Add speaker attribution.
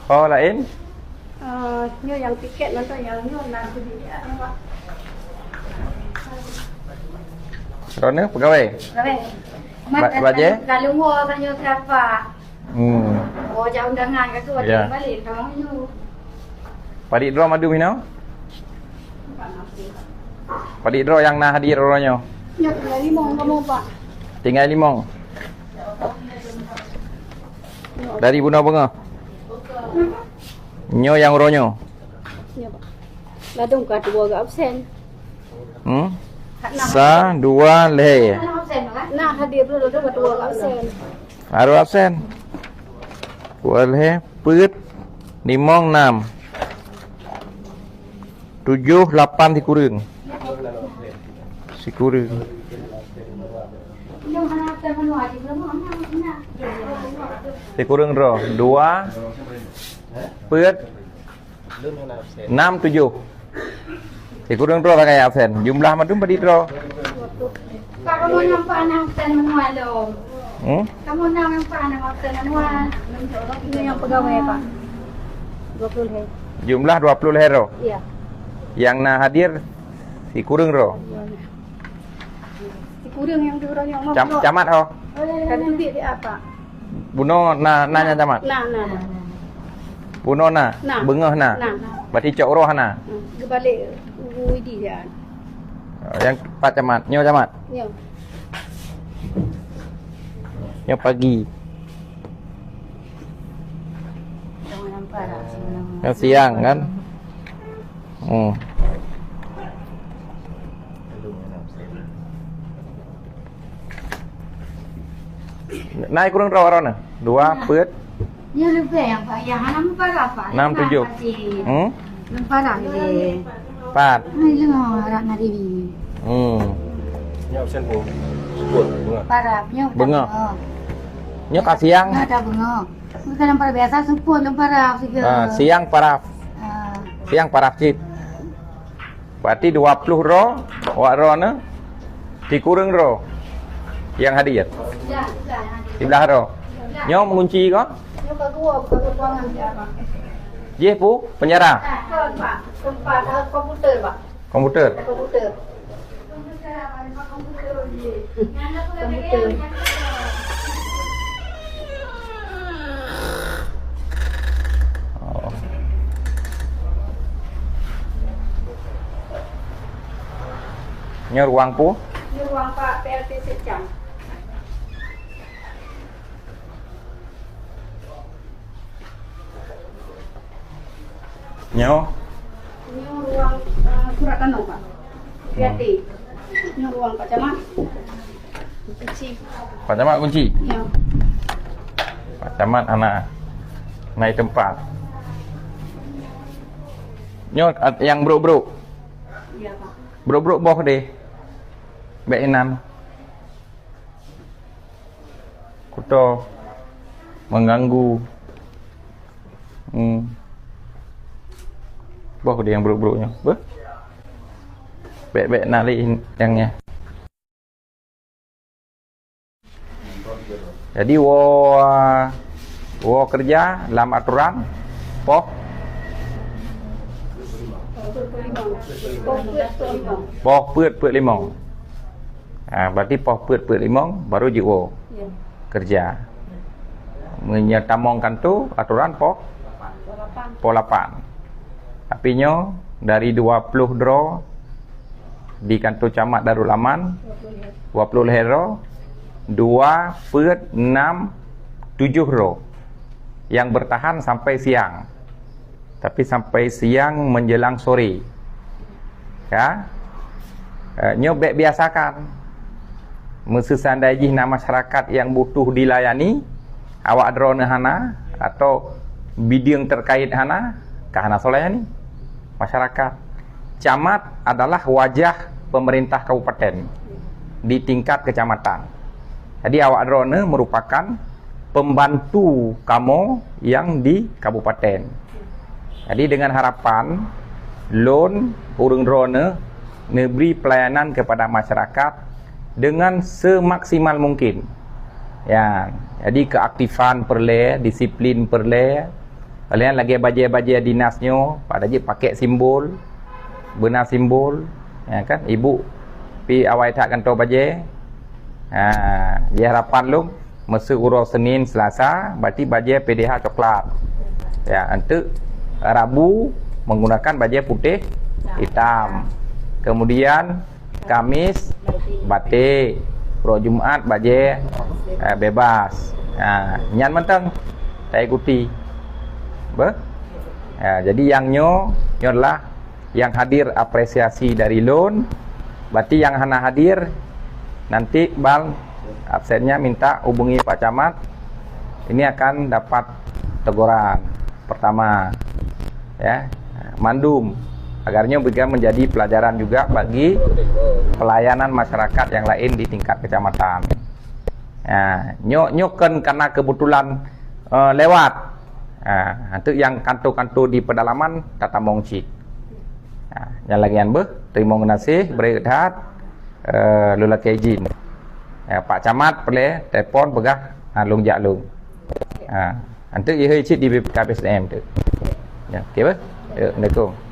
Speaker 1: Oh lain?
Speaker 2: Như yang tiket nonton yang nanti dia Pak.
Speaker 1: Rona pegawai.
Speaker 2: Pegawai.
Speaker 1: Baje?
Speaker 2: Lalu mau tanya siapa? Oh jauh undangan ke tu
Speaker 1: Ya.
Speaker 2: balik kamu ni.
Speaker 1: Padik draw madu minau? Padik draw yang nak hadir orangnya.
Speaker 2: Ya, lagi mau kamu Pak.
Speaker 1: Tinggal limong. Dari Buna Bunga. Nyo yang ronyo.
Speaker 2: Ya Pak. Ladung kat dua ke absen.
Speaker 1: Sa dua leher.
Speaker 2: Nah hadir dulu ladung kat dua ke absen.
Speaker 1: Harus absen. Dua leher. Put. Limong 6. 7, 8 si kurang. Si kurang.
Speaker 2: Yang mana absen mana aja belum mana.
Speaker 1: Si kurang draw. 2. Put. 6, 7. Si kurang draw pakai absen. Jumlah madum pada draw.
Speaker 2: Pak kamu nampak anak absen manual dong. Kamu nampak anak absen manual. Ini yang pegawai Pak. 20 hari.
Speaker 1: Jumlah 20 leher.
Speaker 2: Iya.
Speaker 1: Yang nak hadir si kurang draw.
Speaker 2: Si kurang yang diorang yang mau.
Speaker 1: Camat ho.
Speaker 2: Kan duit dia apa?
Speaker 1: Buno nanya camat.
Speaker 2: Nah.
Speaker 1: Buno na.
Speaker 2: Nah.
Speaker 1: Bengah na.
Speaker 2: Nah.
Speaker 1: Berarti cok roh na.
Speaker 2: Dia balik Widi dia.
Speaker 1: Yang Pak Camat, nyo camat.
Speaker 2: Ya.
Speaker 1: Nyo pagi.
Speaker 2: Jangan nampak lah.
Speaker 1: Nyo siang kan. Naik kurang draw orang na. 2 put.
Speaker 2: Dia lebih yang Pak. Yang nama parah Pak.
Speaker 1: 6, 7.
Speaker 2: Yang parah ni.
Speaker 1: 4.
Speaker 2: Ini lah Ratna Dewi.
Speaker 3: Ini absen pun. Sebut bunga.
Speaker 2: Parah. Punya
Speaker 1: Bengok. Nyo kat siang.
Speaker 2: ada bengok. Bukan yang parah biasa. Sempur yang parah.
Speaker 1: Siang paraf. Siang paraf cip. Berarti 20 roh. Wak roh na. Dikurang roh. Yang hadir.
Speaker 2: Ya.
Speaker 1: Di belah roh. Nyo mengunci ko?
Speaker 2: Ini kat gua. Bukan ruangan siapa.
Speaker 1: Je pu penjara.
Speaker 2: Pak. Tempat komputer Pak.
Speaker 1: Komputer.
Speaker 2: Komputer.
Speaker 1: Oh. Nyo ruang pu.
Speaker 2: Ini ruang Pak PLT Secang.
Speaker 1: Nyo
Speaker 2: Ini ruang surat tanah Pak. PLT. Ini ruang Pak Camat. Kunci.
Speaker 1: Pak Camat kunci.
Speaker 2: Ya.
Speaker 1: Pak Camat anak naik tempat. Nyo yang bro-bro.
Speaker 2: Iya Pak.
Speaker 1: Bro-bro boh deh. Baik enam. Kuto mengganggu. Boh dia yang bro-bronya. Beh. Baik-baik nali yangnya. Jadi wo kerja dalam aturan poh put limong. Berarti poh put limong baru jiwo kerja. Menyetamongkan tu aturan poh 8. Tapi nyo dari 20 draw di kantor camat Darul Aman 20 hero 2 put 6 7 row yang bertahan sampai siang. Tapi sampai siang menjelang sore. Ya. Nyo biasakan. Mesesandai na masyarakat yang butuh dilayani, awak drone hana atau bidang terkait hana, kahana solayani masyarakat. Camat adalah wajah pemerintah kabupaten di tingkat kecamatan. Jadi awak drone merupakan pembantu kamu yang di kabupaten. Jadi dengan harapan loan urang drone memberi pelayanan kepada masyarakat dengan semaksimal mungkin. Ya, jadi keaktifan perle, disiplin perle, Kalian lagi bajet-bajet dinasnya, pada je pakai simbol, benar simbol, ya kan? Ibu pi awai tak kantor bajet. Dia harapan lu masa urus Senin Selasa, berarti bajet PDH coklat. Ya, untuk Rabu menggunakan bajet putih hitam. Kemudian Kamis batik, pro Jumat bajet bebas. Nyan menteng saya ikuti. Jadi yang nyo adalah yang hadir apresiasi dari loan. Berarti yang hana hadir nanti bang absennya minta hubungi Pak Camat. Ini akan dapat teguran pertama, ya, mandum agarnya juga menjadi pelajaran juga bagi pelayanan masyarakat yang lain di tingkat kecamatan. Nyokan karena kebetulan lewat. Untuk yang kantor-kantor di pedalaman tata mongcit. Yang lagian terima kasih berehat lula kejin. Pak Camat boleh telefon begah lung jaklung. Untuk ia cit di KPSM tu. Ya, okey bah. Assalamualaikum.